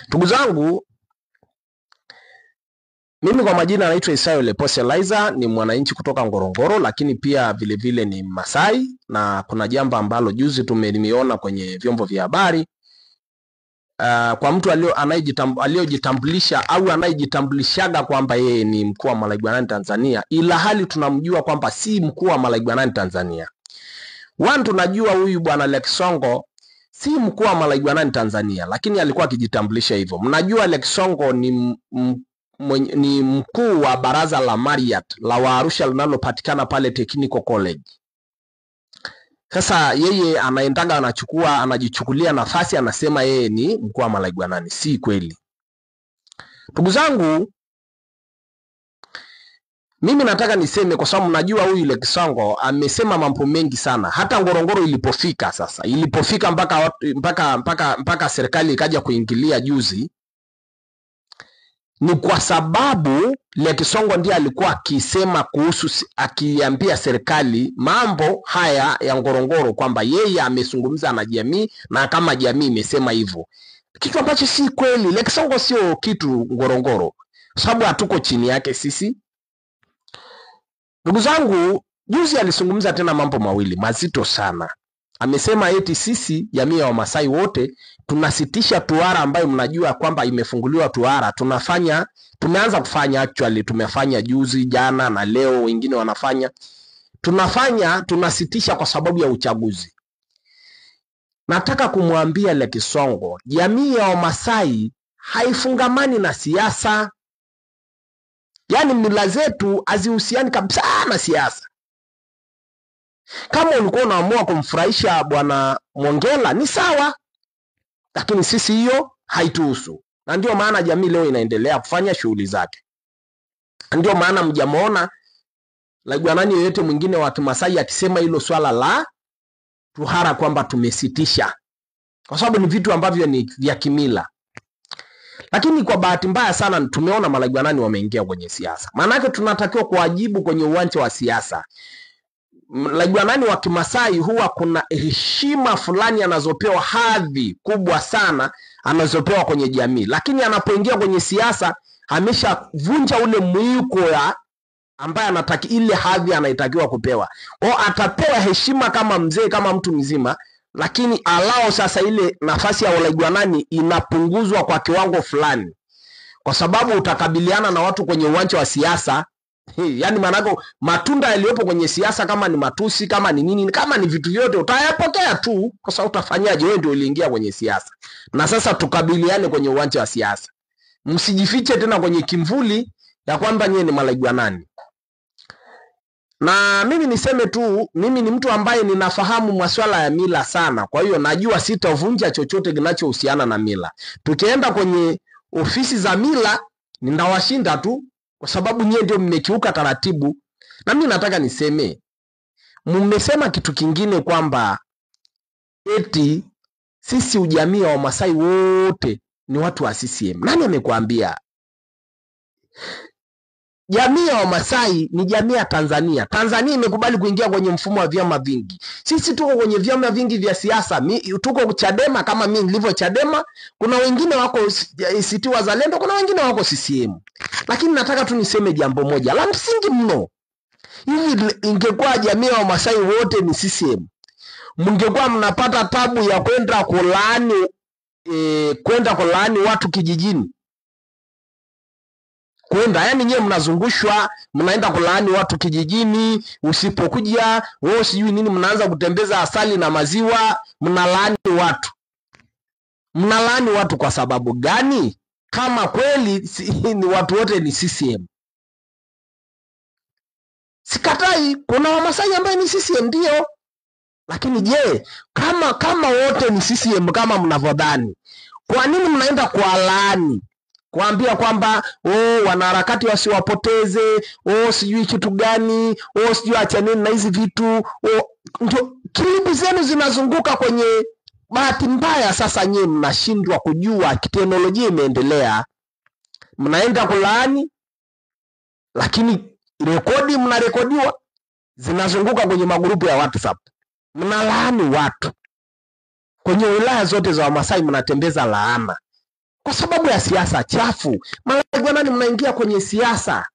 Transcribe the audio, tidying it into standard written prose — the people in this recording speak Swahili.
Ndugu zangu, mimi kwa majina naitwa Isayo Lepose Laiza, ni mwananchi kutoka Ngorongoro, lakini pia vile vile ni Masai, na kuna jambo ambalo juzi tumeliona kwenye vyombo vya habari. Kwa mtu aliyojitambulisha au anayejitambulishaga kwamba yeye ni mkuu wa Malaigwanani Tanzania, ila hali tunamjua kwamba si mkuu wa Malaigwanani Tanzania. Tunajua huyu bwana Lekisongo si mkuu wa Malaigwanani Tanzania, lakini alikuwa akijitambulisha hivyo. Mnajua Lekisongo ni mkuu wa baraza la Marriott la Waarusha linalopatikana pale Technical College. Sasa yeye anaendaga anajichukulia nafasi, anasema yeye ni mkuu wa Malaigwanani. Si kweli. Ndugu zangu, mimi nataka niseme, kwa sababu mnajua huyu Lekisongo amesema mambo mengi sana. Hata Ngorongoro ilipofika mpaka serikali ikaja kuingilia juzi, ni kwa sababu Lekisongo ndiye alikuwa akisema akiambia serikali mambo haya ya Ngorongoro, kwamba yeye amezungumza na jamii na kama jamii imesema hivyo, kitu ambacho si kweli. Lekisongo sio kitu Ngorongoro, sababu hatuko chini yake sisi. Ndugu zangu, juzi alizungumza tena mambo mawili mazito sana. Amesema eti sisi jamii ya Wamasai wote tunasitisha tuara ambayo mnajua kwamba imefunguliwa tuara. Tumeanza kufanya, tumefanya juzi, jana na leo wengine wanafanya. Tunasitisha kwa sababu ya uchaguzi. Nataka kumwambia Lekisongo, jamii ya Wamasai haifungamani na siasa. Yaani mila zetu hazihusiani kabisa na siasa. Kama ulikuwa unaamua kumfurahisha bwana Mwongela ni sawa, lakini sisi hiyo haituhusu. Na ndio maana jamii leo inaendelea kufanya shughuli zake. Ndio maana mjamuona Laigwanani yoyote mwingine wa Kimasai akisema hilo swala la tuhara kwamba tumesitisha, kwa sababu ni vitu ambavyo ni vya kimila. Lakini kwa bahati mbaya sana tumeona Malaigwanani wameingia kwenye siasa. Maana yake tunatakiwa kuwajibu kwenye uwanja wa siasa. Laigwanani wa Kimasai huwa kuna heshima fulani anazopewa, hadhi kubwa sana anazopewa kwenye jamii, lakini anapoingia kwenye siasa ameshavunja ule mwiko ya ambaye ile hadhi anaitakiwa kupewa. Atapewa heshima kama mzee, kama mtu mzima, lakini alao sasa ile nafasi ya Laigwanani inapunguzwa kwa kiwango fulani, kwa sababu utakabiliana na watu kwenye uwanja wa siasa. Yaani manako matunda yaliyopo kwenye siasa, kama ni matusi, kama ni nini, kama ni vitu vyote utayapokea tu, kwa sababu utafanyaje? Wewe ndio uliingia kwenye siasa. Na sasa tukabiliane kwenye uwanja wa siasa. Msijifiche tena kwenye kimvuli ya kwamba nyie ni Malaigwanani. Na mimi niseme tu, mimi ni mtu ambaye ninafahamu masuala ya mila sana. Kwa hiyo najua sitavunja chochote kinachohusiana na mila. Tukienda kwenye ofisi za mila nitawashinda tu, kwa sababu nyie ndio mmekiuka taratibu. Na mimi nataka niseme, mmesema kitu kingine kwamba eti sisi ujamii wa Wamasai wote ni watu wa CCM. Nani amekuambia? Jamii ya Wamasai ni jamii ya Tanzania. Tanzania imekubali kuingia kwenye mfumo wa vyama vingi. Sisi tuko kwenye vyama vingi vya siasa. Tuko Chadema, kama mimi nilivyo Chadema. Kuna wengine wako ACT Wazalendo, kuna wengine wako CCM. Lakini nataka tu niseme jambo moja la msingi mno. Hivi ingekuwa jamii ya Wamasai wote ni CCM, mngekuwa mnapata tabu ya kwenda kulaani watu kijijini? Yaani nyewe mnazungushwa, mnaenda kulaani watu kijijini, usipokuja wao sijui nini, mnaanza kutembeza asali na maziwa, mnalaani watu. Mnalaani watu kwa sababu gani? Kama kweli ni watu wote ni CCM. Sikatai, kuna Wamasai ambaye ni CCM ndio. Lakini je, kama wote ni CCM kama mnavyodhani, kwa nini mnaenda kuwalaani? Kuambia kwamba wanaharakati wasiwapoteze, sijui kitu gani, sijui achaneni na hizi vitu. Ndio kilibu zenu zinazunguka kwenye. Bahati mbaya sasa nyinyi mnashindwa kujua teknolojia imeendelea. Mnaenda kulaani, lakini mnarekodiwa zinazunguka kwenye magrupu ya WhatsApp. Mnalaani watu. Kwenye wilaya zote za Wamasai mnatembeza laana. kwa sababu ya siasa chafu. Mara jamani, mnaingia kwenye siasa